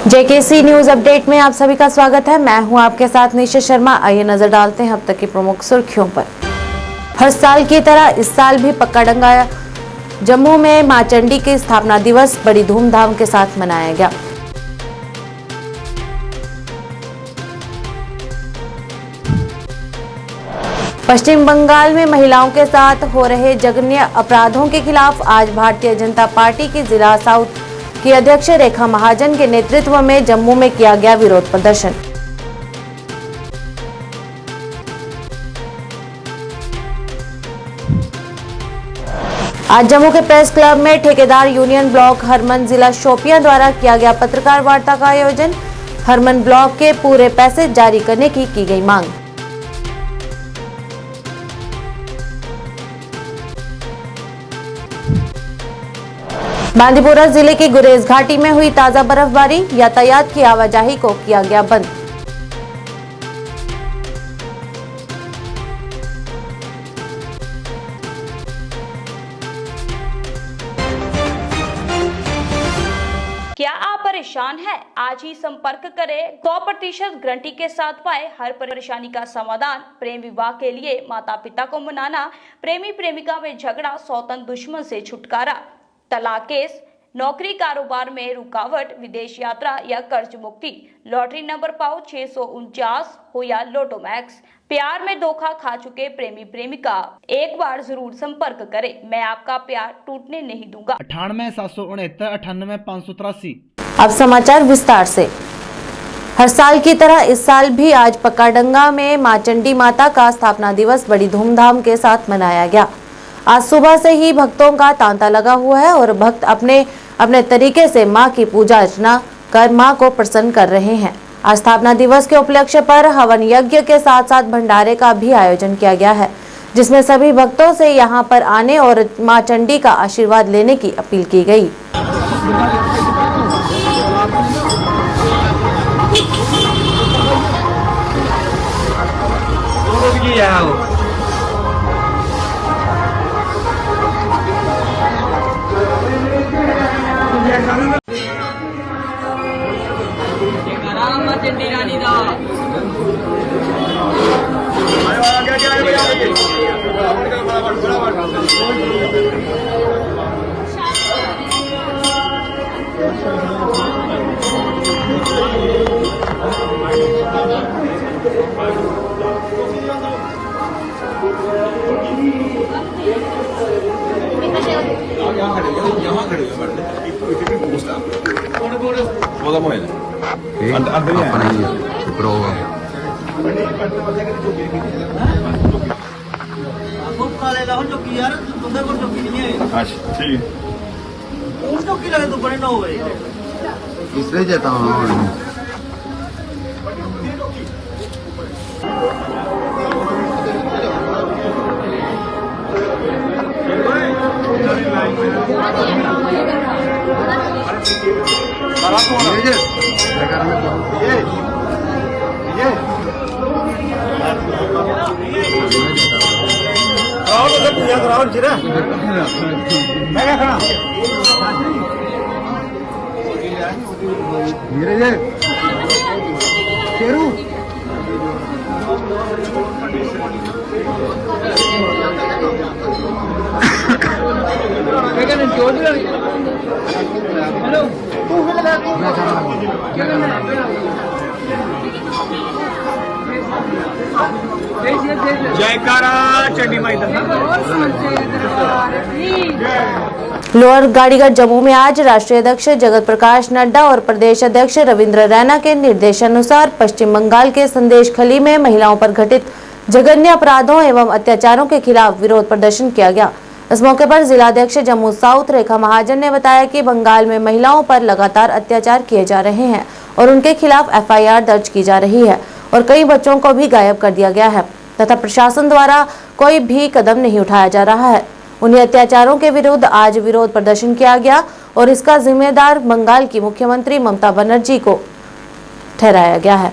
JKC news update में आप सभी का स्वागत है। मैं हूं आपके साथ निशा शर्मा। आइए नजर डालते हैं अब तक की प्रमुख सुर्खियों पर। हर साल की तरह इस साल भी पक्का डंगा जम्मू में मां चंडी के स्थापना दिवस बड़ी धूमधाम के साथ मनाया गया। पश्चिम बंगाल में महिलाओं के साथ हो रहे जघन्य अपराधों के खिलाफ आज भारतीय जनता पार्टी की जिला साउथ की अध्यक्ष रेखा महाजन के नेतृत्व में जम्मू में किया गया विरोध प्रदर्शन। आज जम्मू के प्रेस क्लब में ठेकेदार यूनियन ब्लॉक हरमन जिला शोपियां द्वारा किया गया पत्रकार वार्ता का आयोजन। हरमन ब्लॉक के पूरे पैसे जारी करने की गई मांग। बांदीपुरा जिले की गुरेज घाटी में हुई ताजा बर्फबारी, यातायात की आवाजाही को किया गया बंद। क्या आप परेशान हैं? आज ही संपर्क करें। 100% गारंटी के साथ पाए हर परेशानी का समाधान। प्रेम विवाह के लिए माता पिता को मनाना, प्रेमी प्रेमिका में झगड़ा, सौतन दुश्मन से छुटकारा, तलाक केस, नौकरी कारोबार में रुकावट, विदेश यात्रा या कर्ज मुक्ति, लॉटरी नंबर पाओ 649 हो या लोटो मैक्स, प्यार में धोखा खा चुके प्रेमी प्रेमिका, एक बार जरूर संपर्क करें। मैं आपका प्यार टूटने नहीं दूंगा। 98 769 98 583। अब समाचार विस्तार से। हर साल की तरह इस साल भी आज पक्काडंगा में मां चंडी माता का स्थापना दिवस बड़ी धूमधाम के साथ मनाया गया। आज सुबह से ही भक्तों का तांता लगा हुआ है और भक्त अपने अपने तरीके से मां की पूजा अर्चना कर मां को प्रसन्न कर रहे हैं। आज स्थापना दिवस के उपलक्ष्य पर हवन यज्ञ के साथ साथ भंडारे का भी आयोजन किया गया है, जिसमें सभी भक्तों से यहां पर आने और मां चंडी का आशीर्वाद लेने की अपील की गई। इसलिए जाता हूँ। जयकारा चंडी माई लोअर गाड़ीगढ़ जम्मू में आज राष्ट्रीय अध्यक्ष जगत प्रकाश नड्डा और प्रदेश अध्यक्ष रविंद्र रैना के निर्देशानुसार पश्चिम बंगाल के संदेश खली में महिलाओं पर घटित जघन्य अपराधों एवं अत्याचारों के खिलाफ विरोध प्रदर्शन किया गया। इस मौके पर जिलाध्यक्ष जम्मू साउथ रेखा महाजन ने बताया कि बंगाल में महिलाओं पर लगातार अत्याचार किए जा रहे हैं और उनके खिलाफ FIR दर्ज की जा रही है और कई बच्चों को भी गायब कर दिया गया है तथा प्रशासन द्वारा कोई भी कदम नहीं उठाया जा रहा है। उन्हें अत्याचारों के विरुद्ध आज विरोध प्रदर्शन किया गया और इसका जिम्मेदार बंगाल की मुख्यमंत्री ममता बनर्जी को ठहराया गया है।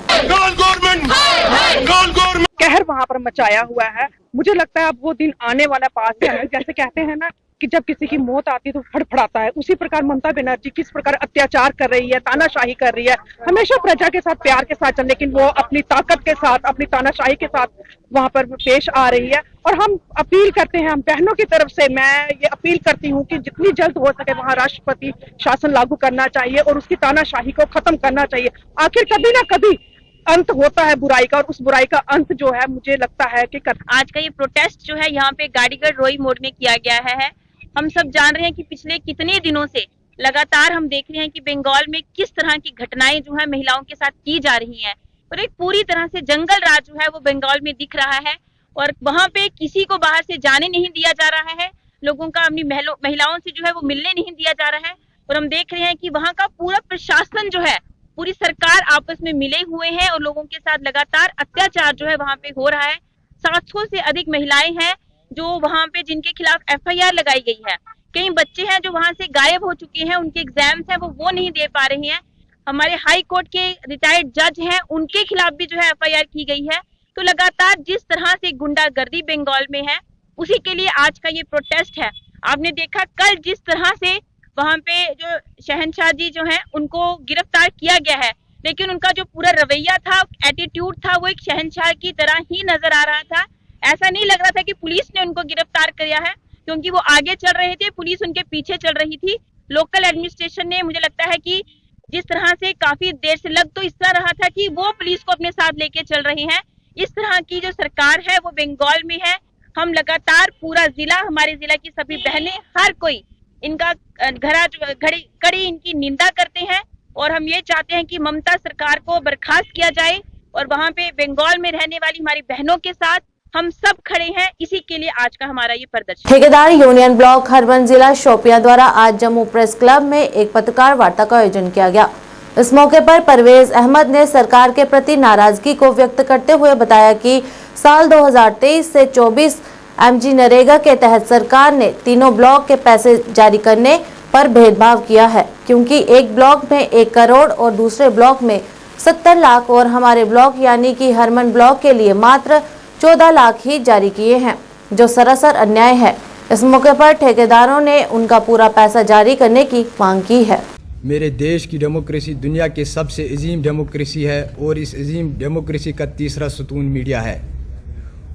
कहर वहाँ पर मचाया हुआ है। मुझे लगता है अब वो दिन आने वाला पास है। जैसे कहते हैं ना कि जब किसी की मौत आती है तो फड़फड़ाता है, उसी प्रकार ममता बनर्जी किस प्रकार अत्याचार कर रही है, तानाशाही कर रही है, हमेशा प्रजा के साथ प्यार के साथ चल, लेकिन वो अपनी ताकत के साथ, अपनी तानाशाही के साथ वहां पर पेश आ रही है। और हम अपील करते हैं, हम बहनों की तरफ से मैं ये अपील करती हूँ कि जितनी जल्द हो सके वहां राष्ट्रपति शासन लागू करना चाहिए और उसकी तानाशाही को खत्म करना चाहिए। आखिर कभी ना कभी अंत होता है बुराई का, और उस बुराई का अंत जो है मुझे लगता है कि आज का ये प्रोटेस्ट जो है यहाँ पे गाड़ीगढ़ रोई मोड़ में किया गया है। हम सब जान रहे हैं कि पिछले कितने दिनों से लगातार हम देख रहे हैं कि बंगाल में किस तरह की घटनाएं जो है महिलाओं के साथ की जा रही हैं, और एक पूरी तरह से जंगल राज जो है वो बंगाल में दिख रहा है, और वहां पे किसी को बाहर से जाने नहीं दिया जा रहा है, लोगों का अपनी महिलाओं से जो है वो मिलने नहीं दिया जा रहा है। और हम देख रहे हैं कि वहां का पूरा प्रशासन जो है, पूरी सरकार आपस में मिले हुए हैं और लोगों के साथ लगातार अत्याचार जो है वहां पे हो रहा है। 700 से अधिक महिलाएं हैं जो वहां पे जिनके खिलाफ FIR लगाई गई है। कई बच्चे हैं जो वहां से गायब हो चुके हैं, उनके एग्जाम्स हैं वो नहीं दे पा रहे हैं। हमारे हाई कोर्ट के रिटायर्ड जज हैं, उनके खिलाफ भी जो है FIR की गई है। तो लगातार जिस तरह से गुंडागर्दी बंगाल में है, उसी के लिए आज का ये प्रोटेस्ट है। आपने देखा कल जिस तरह से वहां पे जो शहनशाह जी जो हैं उनको गिरफ्तार किया गया है, लेकिन उनका जो पूरा रवैया था, एटीट्यूड था, वो एक शहनशाह की तरह ही नजर आ रहा था। ऐसा नहीं लग रहा था कि पुलिस ने उनको गिरफ्तार किया है, क्योंकि वो आगे चल रहे थे, पुलिस उनके पीछे चल रही थी। लोकल एडमिनिस्ट्रेशन ने, मुझे लगता है कि जिस तरह से काफी देर से लग तो इस तरह रहा था कि वो पुलिस को अपने साथ लेके चल रही हैं। इस तरह की जो सरकार है वो बंगाल में है। हम लगातार पूरा जिला, हमारे जिला की सभी बहनें, हर कोई इनका कड़ी इनकी निंदा करते हैं, और हम ये चाहते हैं कि ममता सरकार को बर्खास्त किया जाए, और वहां पे बंगाल में रहने वाली हमारी बहनों के साथ हम सब खड़े हैं। इसी के लिए आज का हमारा ये प्रदर्शन। ठेकेदार यूनियन ब्लॉक हरबन जिला शोपियां द्वारा आज जम्मू प्रेस क्लब में एक पत्रकार वार्ता का आयोजन किया गया। इस मौके पर परवेज अहमद ने सरकार के प्रति नाराजगी को व्यक्त करते हुए बताया कि साल 2023 से 24 MG नरेगा के तहत सरकार ने तीनों ब्लॉक के पैसे जारी करने पर भेदभाव किया है, क्योंकि एक ब्लॉक में 1 करोड़ और दूसरे ब्लॉक में 70 लाख और हमारे ब्लॉक यानी कि हरमन ब्लॉक के लिए मात्र 14 लाख ही जारी किए हैं, जो सरासर अन्याय है। इस मौके पर ठेकेदारों ने उनका पूरा पैसा जारी करने की मांग की है। मेरे देश की डेमोक्रेसी दुनिया के सबसे अजीम डेमोक्रेसी है, और इस अजीम डेमोक्रेसी का तीसरा सतून मीडिया है,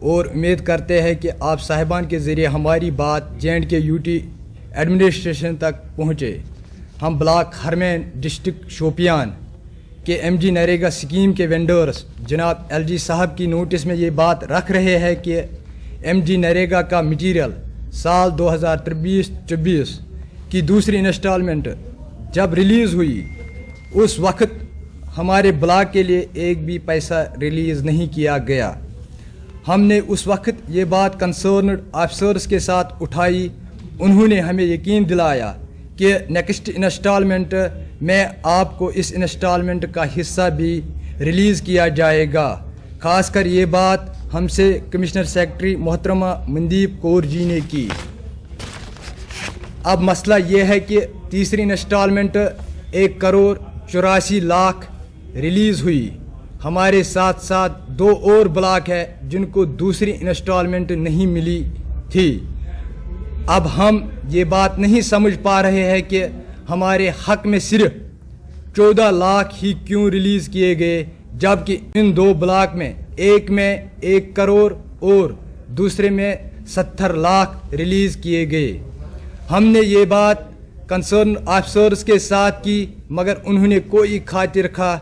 और उम्मीद करते हैं कि आप साहिबान के ज़रिए हमारी बात J&K UT एडमिनिस्ट्रेशन तक पहुँचे। हम ब्लॉक हरमैन डिस्ट्रिक्ट शोपियान के MG नरेगा स्कीम के वेंडर्स जनाब LG साहब की नोटिस में ये बात रख रहे हैं कि MG नरेगा का मटीरियल साल 2023-24 की दूसरी इंस्टॉलमेंट जब रिलीज़ हुई, उस वक्त हमारे ब्लॉक के लिए एक भी पैसा रिलीज़ नहीं किया गया। हमने उस वक्त ये बात कंसर्न्ड ऑफिसर्स के साथ उठाई। उन्होंने हमें यकीन दिलाया कि नेक्स्ट इंस्टॉलमेंट में आपको इस इंस्टॉलमेंट का हिस्सा भी रिलीज़ किया जाएगा। खासकर ये बात हमसे कमिश्नर सेक्रेटरी मोहतरमा मनदीप कौर जी ने की। अब मसला ये है कि तीसरी इंस्टॉलमेंट 1 करोड़ 84 लाख रिलीज़ हुई। हमारे साथ साथ 2 और ब्लॉक है जिनको दूसरी इंस्टॉलमेंट नहीं मिली थी। अब हम ये बात नहीं समझ पा रहे हैं कि हमारे हक में सिर्फ 14 लाख ही क्यों रिलीज़ किए गए, जबकि इन 2 ब्लॉक में, एक में 1 करोड़ और दूसरे में 70 लाख रिलीज़ किए गए। हमने ये बात कंसर्न ऑफिसर्स के साथ की, मगर उन्होंने कोई खातिर खा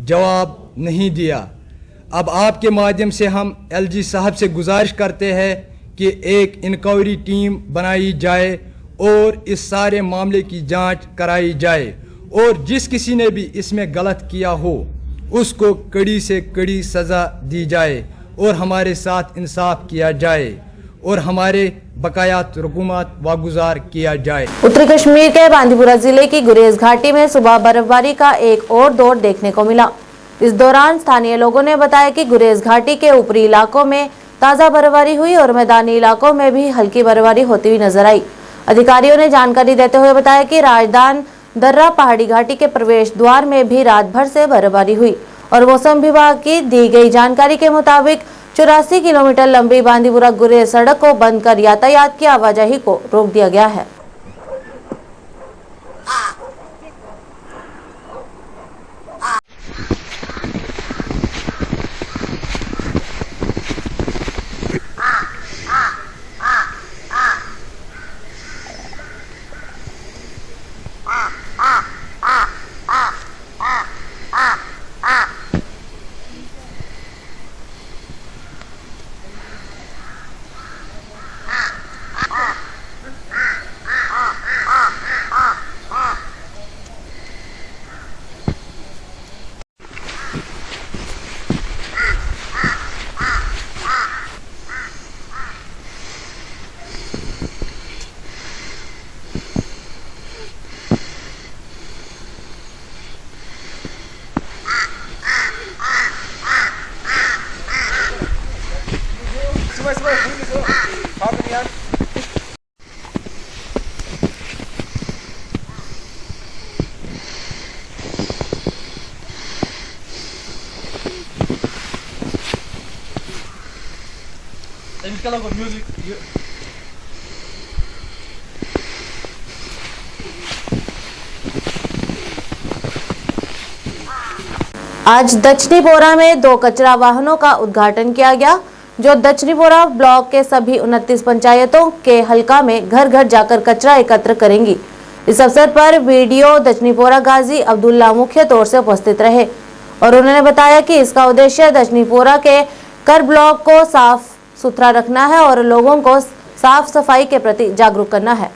जवाब नहीं दिया। अब आपके माध्यम से हम LG साहब से गुजारिश करते हैं कि एक इंक्वायरी टीम बनाई जाए और इस सारे मामले की जांच कराई जाए, और जिस किसी ने भी इसमें गलत किया हो उसको कड़ी से कड़ी सज़ा दी जाए, और हमारे साथ इंसाफ किया जाए, और हमारे बकायात रकूमत वागुजार किया जाए। उत्तरी कश्मीर के बांदीपुरा जिले की गुरेज घाटी में सुबह बर्फबारी का एक और दौर देखने को मिला। इस दौरान स्थानीय लोगों ने बताया कि गुरेज घाटी के ऊपरी इलाकों में ताज़ा बर्फबारी हुई और मैदानी इलाकों में भी हल्की बर्फबारी होती हुई नजर आई। अधिकारियों ने जानकारी देते हुए बताया कि राजदान दर्रा पहाड़ी घाटी के प्रवेश द्वार में भी रात भर से बर्फबारी हुई, और मौसम विभाग की दी गई जानकारी के मुताबिक 84 किलोमीटर लंबी बांदीपुरा गुरेज सड़क को बंद कर यातायात की आवाजाही को रोक दिया गया है। आज दक्षिणीपोरा में 2 कचरा वाहनों का उद्घाटन किया गया, जो दक्षिणीपोरा ब्लॉक के सभी 29 पंचायतों के हलका में घर घर जाकर कचरा एकत्र करेंगी। इस अवसर पर वीडियो दक्षिणीपोरा गाजी अब्दुल्ला मुख्य तौर से उपस्थित रहे और उन्होंने बताया कि इसका उद्देश्य दक्षिणीपोरा के कर ब्लॉक को साफ सुथरा रखना है और लोगों को साफ सफाई के प्रति जागरूक करना है।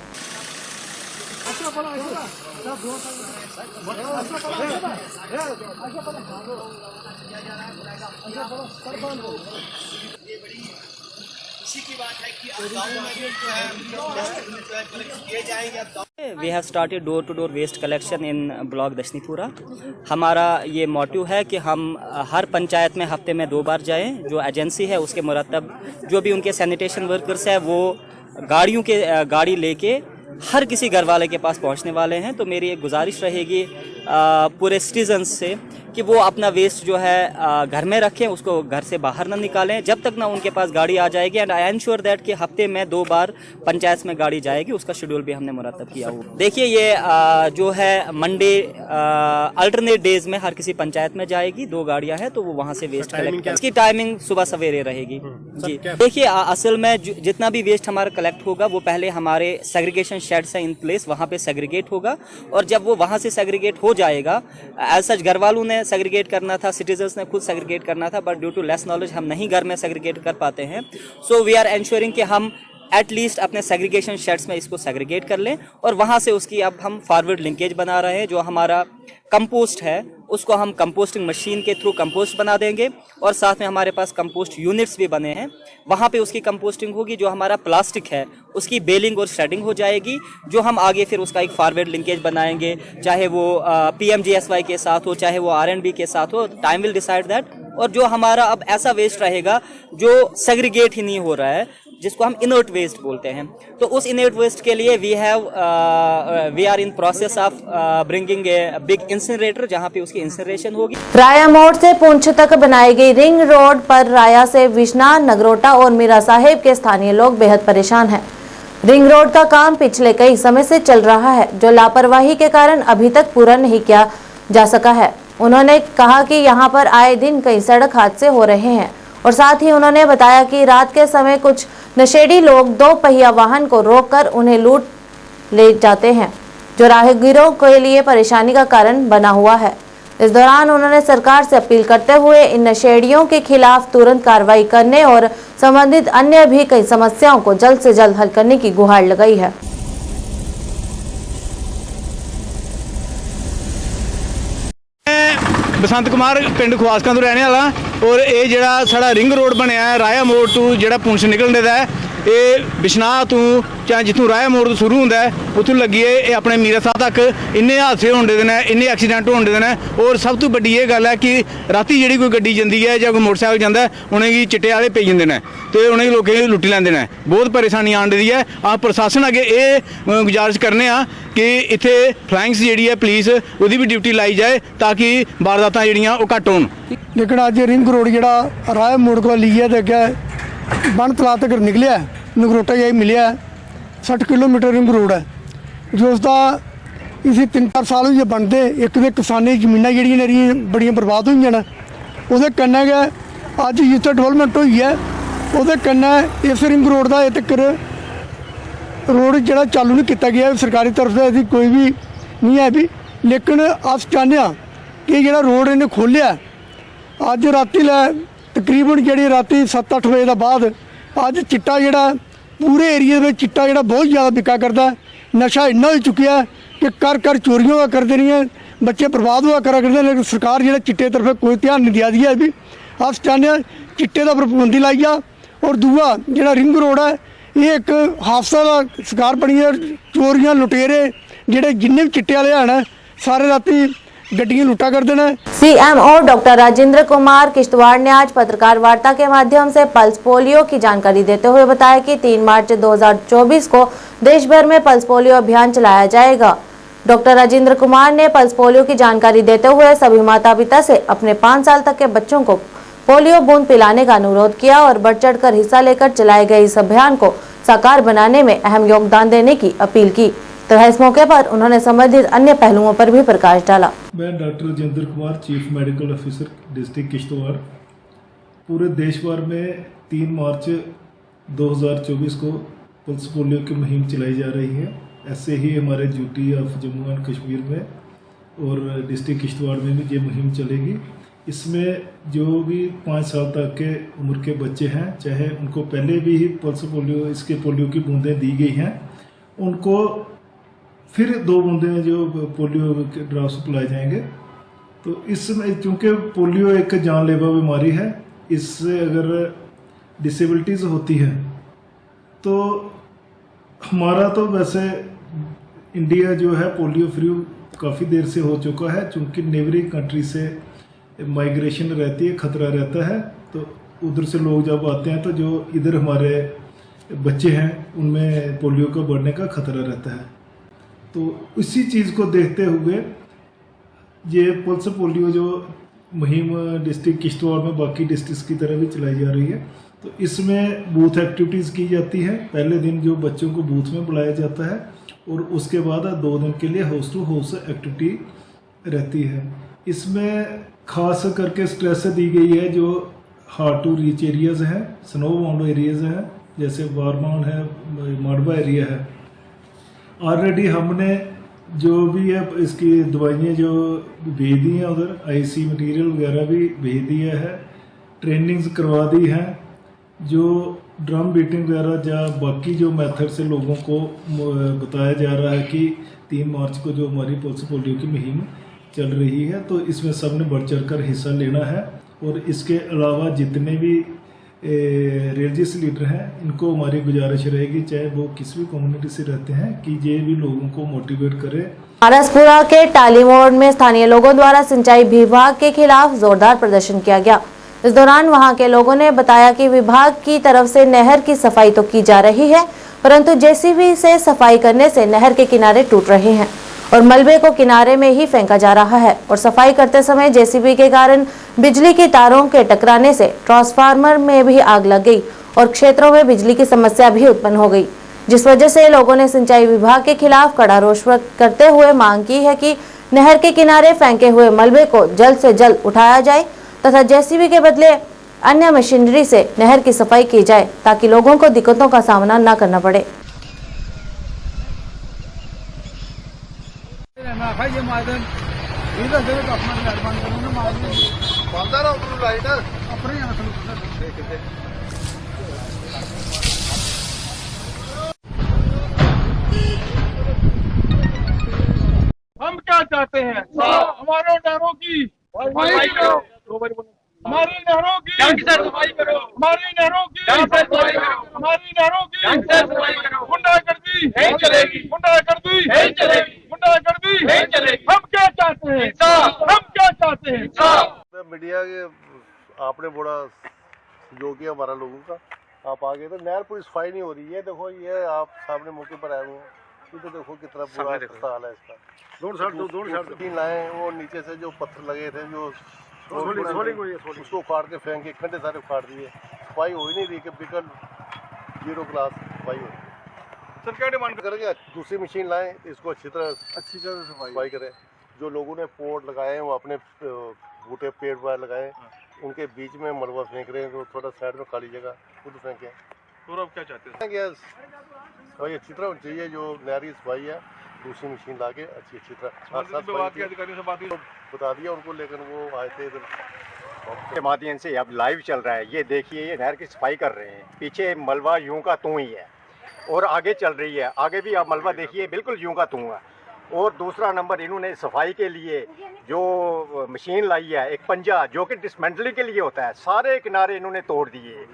We have started door to door waste collection in block दक्षिणीपुरा। हमारा ये मोटिव है कि हम हर पंचायत में हफ्ते में 2 बार जाएं। जो एजेंसी है उसके मुरतब जो भी उनके सैनिटेशन वर्कर्स है वो गाड़ी लेके हर किसी घर वाले के पास पहुंचने वाले हैं। तो मेरी एक गुजारिश रहेगी पूरे सिटीजन्स से कि वो अपना वेस्ट जो है घर में रखें, उसको घर से बाहर ना निकालें जब तक ना उनके पास गाड़ी आ जाएगी। एंड आई एंश्योर दैट कि हफ्ते में 2 बार पंचायत में गाड़ी जाएगी, उसका शेड्यूल भी हमने मुरतब किया हुआ। देखिए ये जो है मंडे अल्टरनेट डेज में हर किसी पंचायत में जाएगी, 2 गाड़ियां हैं तो वो वहाँ से वेस्ट कलेक्ट करें। इसकी टाइमिंग सुबह सवेरे रहेगी जी। देखिए असल में जितना भी वेस्ट हमारा कलेक्ट होगा वो पहले हमारे सेग्रीगेशन शेड्स हैं इन प्लेस, वहाँ पे सेग्रीगेट होगा और जब वो वहाँ से सेग्रीगेट हो जाएगा, एज सच घर वालों ने सेग्रीगेट करना था, सिटीजन्स ने खुद सेग्रीगेट करना था, but due to less knowledge हम नहीं घर में सेग्रीगेट कर पाते हैं। सो वी आर एंश्योरिंग कि हम एटलीस्ट अपने सेग्रीगेशन शेड्स में इसको सेग्रीगेट कर लें और वहाँ से उसकी अब हम फॉरवर्ड लिंकेज बना रहे हैं। जो हमारा कंपोस्ट है उसको हम कंपोस्टिंग मशीन के थ्रू कंपोस्ट बना देंगे और साथ में हमारे पास कंपोस्ट यूनिट्स भी बने हैं, वहाँ पे उसकी कंपोस्टिंग होगी। जो हमारा प्लास्टिक है उसकी बेलिंग और श्रेडिंग हो जाएगी, जो हम आगे फिर उसका एक फॉरवर्ड लिंकेज बनाएंगे, चाहे वो PMGSY के साथ हो, चाहे वो R&B के साथ हो, टाइम विल डिसाइड दैट। और जो हमारा अब ऐसा वेस्ट रहेगा जो सेग्रीगेट ही नहीं हो रहा है, जिसको हम इनर्ट वेस्ट बोलते हैं, तो उस इनर्ट वेस्ट के लिए we are in process of bringing a big incinerator जहां पे उसकी इंसिनरेशन होगी। राया मोड़ से पुंछ तक बनाई गई रिंग रोड पर राया से विश्ना, नगरोटा और मीरा साहिब के स्थानीय लोग बेहद परेशान हैं। रिंग रोड का काम पिछले कई समय से चल रहा है, जो लापरवाही के कारण अभी तक पूरा नहीं किया जा सका है। उन्होंने कहा कि यहाँ पर आए दिन कई सड़क हादसे हो रहे हैं और साथ ही उन्होंने बताया कि रात के समय कुछ नशेड़ी लोग 2 पहिया वाहन को रोककर उन्हें लूट ले जाते हैं, जो राहगीरों के लिए परेशानी का कारण बना हुआ है। इस दौरान उन्होंने सरकार से अपील करते हुए इन नशेड़ियों के खिलाफ तुरंत कार्रवाई करने और संबंधित अन्य भी कई समस्याओं को जल्द से जल्द हल करने की गुहार लगाई है। बसंत कुमार पिंड खुआसकां तो रहने वाला और ये जिहड़ा साडा रिंग रोड बनया है राया मोड़ तो जिहड़ा पुंछ निकलने का है, ਇਹ ਬਿਸ਼ਨਾਹ ਤੋਂ ਚਾਹੇ ਜਿੱਥੋਂ ਰਾਇਆ ਮੋੜ ਤੋਂ ਸ਼ੁਰੂ ਹੁੰਦਾ ਹੈ ਉੱਥੋਂ ਲੱਗੀਏ ਇਹ ਆਪਣੇ ਮੀਰਾ ਸਾਹਿਬ ਤੱਕ ਇੰਨੇ ਹਾਦਸੇ ਹੋਣ ਦੇ ਨੇ, ਇੰਨੇ ਐਕਸੀਡੈਂਟ ਹੋਣ ਦੇ ਨੇ। ਔਰ ਸਭ ਤੋਂ ਵੱਡੀ ਇਹ ਗੱਲ ਹੈ ਕਿ ਰਾਤੀ ਜਿਹੜੀ ਕੋਈ ਗੱਡੀ ਜਾਂਦੀ ਹੈ ਜਾਂ ਕੋਈ ਮੋਟਰਸਾਈਕਲ ਜਾਂਦਾ ਉਹਨੇ ਕੀ ਚਿੱਟੇ ਵਾਲੇ ਪਈ ਜਾਂਦੇ ਨੇ ਤੇ ਉਹਨੇ ਲੋਕਾਂ ਨੂੰ ਲੁੱਟ ਲੈਂਦੇ ਨੇ। ਬਹੁਤ ਪਰੇਸ਼ਾਨੀ ਆਉਣ ਦੀ ਹੈ। ਆ ਪ੍ਰਸ਼ਾਸਨ ਅੱਗੇ ਇਹ ਗੁਜ਼ਾਰਿਸ਼ ਕਰਨੇ ਆ ਕਿ ਇੱਥੇ ਫਲਾਈਂਗਸ ਜਿਹੜੀ ਹੈ ਪੁਲਿਸ ਉਹਦੀ ਵੀ ਡਿਊਟੀ ਲਾਈ ਜਾਏ ਤਾਂ ਕਿ ਵਾਰਦਾਤਾਂ ਜਿਹੜੀਆਂ ਉਹ ਘੱਟ ਹੋਣ। ਲੇਕਿਨ ਅੱਜ ਰਿੰਗ ਰੋਡ ਜਿਹੜਾ ਰਾਏ ਮੋੜ ਕੋਲ ਲਈ ਹੈ ਤੇ ਅੱਗੇ ਬਣ ਤਲਾਬ ਤੱਕ ਨਿਕਲਿਆ ਨਗਰੋਟਾ ਜਾਈ ਮਿਲਿਆ 60 ਕਿਲੋਮੀਟਰ ਰਿੰਗ ਰੋਡ ਹੈ ਜੋ ਉਸ ਦਾ ਇਸੇ 3-4 ਸਾਲ ਹੋਏ ਬਣਦੇ। ਇੱਕ ਦੇ ਕਿਸਾਨੀ ਜ਼ਮੀਨਾਂ ਜਿਹੜੀਆਂ ਨੇ ਰਹੀਆਂ ਬੜੀਆਂ ਬਰਬਾਦ ਹੋਈਆਂ ਨੇ। ਉਹਦੇ ਕੰਨੇ ਗਏ ਅੱਜ ਜਿੱਥੇ ਡਿਵੈਲਪਮੈਂਟ ਹੋਈ ਹੈ ਉਹਦੇ ਕੰਨੇ ਇਸ ਰਿੰਗ ਰੋਡ ਦਾ ਇਹ ਤੱਕ रोड ਜਿਹੜਾ चालू नहीं किया गया सरकारी तरफ से ऐसी कोई भी नहीं है भी। लेकिन अस चाहते कि ਜਿਹੜਾ रोड इन्हें खोलिया अज राती लै तकरीबन जी राती 7-8 बजे का बाद अज चिट्टा जोड़ा पूरे एरिए में चिट्टा जोड़ा बहुत ज़्यादा बिका करता है। नशा इन्ना हो चुकिया कि कर चोरियां हुआ कर देनी है, बच्चे बर्बाद हुआ करा करते हैं। लेकिन सरकार जो चिट्टे तरफ कोई ध्यान नहीं दिया दिया भी। अस चाहते चिट्टे का पाबंदी लाई आ। और दूआ जो रिंग रोड है ये एक हादसा का शिकार बनी है। चोरियां लुटेरे जेडे जिन्ने भी चिट्टे वाले हैं सारे राती गड्डियां लुटा करते हैं। सीएमओ डॉक्टर राजेंद्र कुमार किश्तवाड़ ने आज पत्रकार वार्ता के माध्यम से पल्स पोलियो की जानकारी देते हुए बताया कि 3 मार्च 2024 को देश भर में पल्स पोलियो अभियान चलाया जाएगा। डॉक्टर राजेंद्र कुमार ने पल्स पोलियो की जानकारी देते हुए सभी माता पिता से अपने 5 साल तक के बच्चों को पोलियो बूंद पिलाने का अनुरोध किया और बढ़ चढ़कर हिस्सा लेकर चलाए गए इस अभियान को साकार बनाने में अहम योगदान देने की अपील की तथा इस मौके पर उन्होंने संबंधित अन्य पहलुओं पर भी प्रकाश डाला। मैं doctor Rajendra Kumar, chief medical officer district Kishtwar. पूरे देश भर में 3 मार्च 2024 को पल्स पोलियो की मुहिम चलाई जा रही है। ऐसे ही हमारे UT of Jammu and Kashmir में और डिस्ट्रिक्ट किश्तवाड़ में भी ये मुहिम चलेगी। इसमें जो भी 5 साल तक के उम्र के बच्चे हैं, चाहे उनको पहले भी ही पल्स पोलियो इसके पोलियो की बूंदें दी गई हैं, उनको फिर 2 बूंदें जो पोलियो के ड्रॉप्स पिलाए जाएंगे। तो इसमें चूँकि पोलियो एक जानलेवा बीमारी है, इससे अगर डिसेबिलिटीज़ होती है तो हमारा तो वैसे इंडिया जो है पोलियो फ्री काफ़ी देर से हो चुका है। चूँकि नेबरिंग कंट्री से माइग्रेशन रहती है, खतरा रहता है, तो उधर से लोग जब आते हैं तो जो इधर हमारे बच्चे हैं उनमें पोलियो का बढ़ने का खतरा रहता है। तो इसी चीज़ को देखते हुए ये पल्स पोलियो जो मुहिम डिस्ट्रिक्ट किश्तवाड़ में बाकी डिस्ट्रिक्ट की तरह भी चलाई जा रही है। तो इसमें बूथ एक्टिविटीज़ की जाती है। पहले दिन जो बच्चों को बूथ में बुलाया जाता है और उसके बाद 2 दिन के लिए हाउस टू हाउस एक्टिविटी रहती है। इसमें खास करके स्ट्रेस दी गई है जो हार्ड टू रीच एरियाज़ हैं, स्नो बाउंड एरियाज़ हैं, जैसे वारमान है, माडवा एरिया है। ऑलरेडी हमने जो भी है इसकी दवाइयाँ जो भेज दी हैं, उधर आईसी मटेरियल वगैरह भी भेज दिया है, ट्रेनिंग्स करवा दी हैं। जो ड्रम बीटिंग वगैरह या बाकी जो मेथड से लोगों को बताया जा रहा है कि 3 मार्च को जो हमारी पल्स पोलियो की मुहिम चल रही है, तो इसमें सब ने बढ़ चढ़ कर हिस्सा लेना है। और इसके अलावा जितने भी रिलीजियस लीडर हैं इनको हमारी गुजारिश रहेगी, चाहे वो किसी भी कम्युनिटी से रहते हैं, कि ये भी लोगों को मोटिवेट करें। महाराजपुरा के टाली मोड़ में स्थानीय लोगों द्वारा सिंचाई विभाग के खिलाफ जोरदार प्रदर्शन किया गया। इस दौरान वहां के लोगों ने बताया कि विभाग की तरफ से नहर की सफाई तो की जा रही है, परंतु जेसीबी से सफाई करने से नहर के किनारे टूट रहे हैं और मलबे को किनारे में ही फेंका जा रहा है और सफाई करते समय जेसीबी के कारण बिजली की तारों के टकराने से ट्रांसफार्मर में भी आग लग गई और क्षेत्रों में बिजली की समस्या भी उत्पन्न हो गई, जिस वजह से लोगों ने सिंचाई विभाग के खिलाफ कड़ा रोष व्यक्त करते हुए मांग की है कि नहर के किनारे फेंके हुए मलबे को जल्द से जल्द उठाया जाए तथा जेसीबी के बदले अन्य मशीनरी से नहर की सफाई की जाए ताकि लोगों को दिक्कतों का सामना न करना पड़े। हम क्या चाहते हैं? हमारे डरों की हमारी नहरों की ढंग से सफाई करो, हमारी नहरों की ढंग से सफाई करो, हमारी नहरों की ढंग से सफाई करो। गुंडागर्दी नहीं चलेगी, गुंडागर्दी नहीं चलेगी, गुंडागर्दी नहीं चलेगी। हम क्या चाहते हैं इंसाफ, हम क्या चाहते हैं इंसाफ। मीडिया के आपने बड़ा सहयोग किया हमारा लोगों का, आप आगे तो नहर पूरी सफाई नहीं हो रही है। देखो ये आप सामने मौके पर आए हुए हैं, ये तो देखो कितना बुरा हाल है इसका। दोनों साइड तीन लाए, वो नीचे से जो पत्थर लगे थे जो उसको उखाड़ के फेंक के खंडे सारे उखाड़ दिए। सफाई हो ही नहीं रही कि बिल्कुल 0 क्लास सफाई हो रही। सर क्या डिमांड करेंगे? दूसरी मशीन लाएं, इसको अच्छी तरह सफाई करें। जो लोगों ने पोर्ट लगाए हैं वो अपने बूटे पेड़ वायर लगाए, उनके बीच में मलबा फेंक रहे हैं, तो थोड़ा साइड में खाली जगह खुद फेंके। और आप क्या चाहते हैं? सफाई अच्छी तरह होनी चाहिए। जो नहरी सफाई है दूसरी मशीन ला के अच्छी तरह विभाग के अधिकारियों से बात बता दिया उनको, लेकिन वो आए थे इधर के माध्यम से अब लाइव चल रहा है। ये देखिए, ये नहर की सफाई कर रहे हैं, पीछे मलबा यूं का तू ही है और आगे चल रही है, आगे भी आप मलबा देखिए बिल्कुल यूं का तू है। और दूसरा नंबर, इन्होंने सफाई के लिए जो मशीन लाई है, एक पंजा जो कि डिसमेंटलिंग के लिए होता है, सारे किनारे इन्होंने तोड़ दिए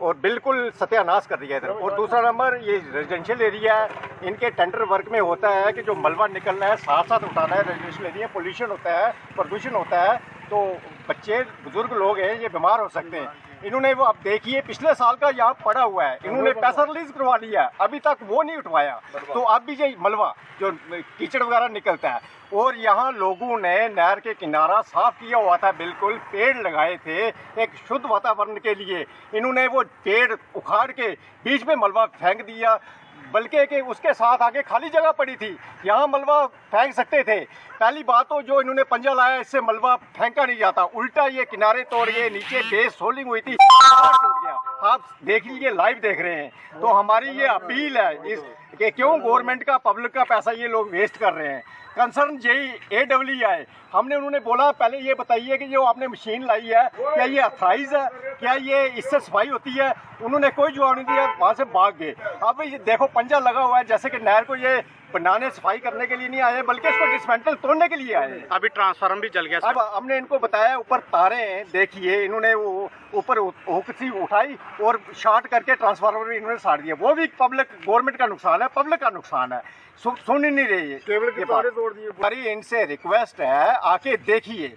और बिल्कुल सत्यानाश कर दिया इधर। और दूसरा नंबर, ये रेजिडेंशियल एरिया है, इनके टेंडर वर्क में होता है कि जो मलबा निकलना है साथ साथ उठाना है। रेजिडेंशियल एरिया पोल्यूशन होता है, प्रदूषण होता है, तो बच्चे बुजुर्ग लोग हैं, ये बीमार हो सकते हैं। इन्होंने वो आप देखिए पिछले साल का यहाँ पड़ा हुआ है, इन्होंने पैसा रिलीज करवा लिया, अभी तक वो नहीं उठवाया। तो अब भी ये मलबा जो कीचड़ वगैरह निकलता है, और यहाँ लोगों ने नहर के किनारा साफ किया हुआ था, बिल्कुल पेड़ लगाए थे एक शुद्ध वातावरण के लिए। इन्होंने वो पेड़ उखाड़ के बीच में मलबा फेंक दिया, बल्कि कि उसके साथ आगे खाली जगह पड़ी थी, यहाँ मलबा फेंक सकते थे। पहली बात तो जो इन्होंने पंजा लाया, इससे मलबा फेंका नहीं जाता, उल्टा ये किनारे तोड़ गए, नीचे बेस सोलिंग हुई थी, टूट गया। आप देख लीजिए, लाइव देख रहे हैं। तो हमारी ये अपील है इस कि क्यों गवर्नमेंट का, पब्लिक का पैसा ये लोग वेस्ट कर रहे हैं। कंसर्न यही AWI, हमने उन्होंने बोला पहले ये बताइए कि जो आपने मशीन लाई है क्या ये अथराइज है, क्या ये इससे सफाई होती है? उन्होंने कोई जवाब नहीं दिया, वहाँ से भाग गए। अब ये देखो पंजा लगा हुआ है, जैसे कि नहर को ये बनाने सफाई करने के लिए नहीं आए, बल्कि इसको डिसमेंटल तोड़ने के लिए आए। अभी ट्रांसफार्मर भी जल गया। अब हमने इनको बताया ऊपर तारे हैं, देखिए इन्होंने वो ऊपर हुक सी उठाई और शॉर्ट करके ट्रांसफार्मर भी इन्होंने साड़ दिया। वो भी पब्लिक, गवर्नमेंट का नुकसान है, पब्लिक का नुकसान है। सुन ही नहीं रही है। केबल के तारे तोड़ दिए। हमारी इनसे रिक्वेस्ट है, आके देखिए,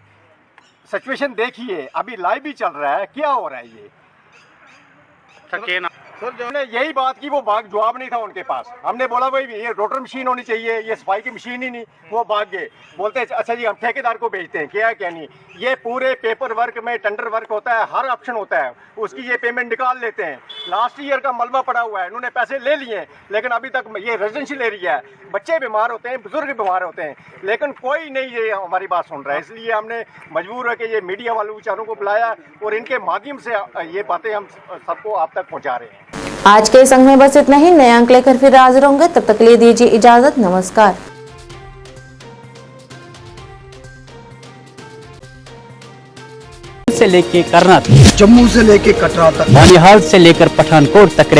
सिचुएशन देखिए, अभी लाइव भी चल रहा है, क्या हो रहा है ये। सर जो ने यही बात की, वो भाग, जवाब नहीं था उनके पास। हमने बोला भाई ये रोटर मशीन होनी चाहिए, ये सफाई की मशीन ही नहीं, वो भाग गए। बोलते अच्छा जी हम ठेकेदार को भेजते हैं, क्या नहीं। ये पूरे पेपर वर्क में टेंडर वर्क होता है, हर ऑप्शन होता है, उसकी ये पेमेंट निकाल लेते हैं। लास्ट ईयर का मलबा पड़ा हुआ है, इन्होंने पैसे ले लिए, लेकिन अभी तक ये रेजिडेंशियल एरिया है, बच्चे बीमार होते हैं, बुजुर्ग बीमार होते हैं, लेकिन कोई नहीं ये हमारी बात सुन रहा है। इसलिए हमने मजबूर है कि ये मीडिया वाले विचारों को बुलाया और इनके माध्यम से ये बातें हम सबको आप तक पहुँचा रहे हैं। आज के संग में बस इतना ही। नए अंक लेकर फिर हाजिर होंगे, तब तक के लिए दीजिए इजाजत। नमस्कार। से लेके करनाल, जम्मू से लेके कटरा तक, बनिहाल से लेकर पठानकोट तक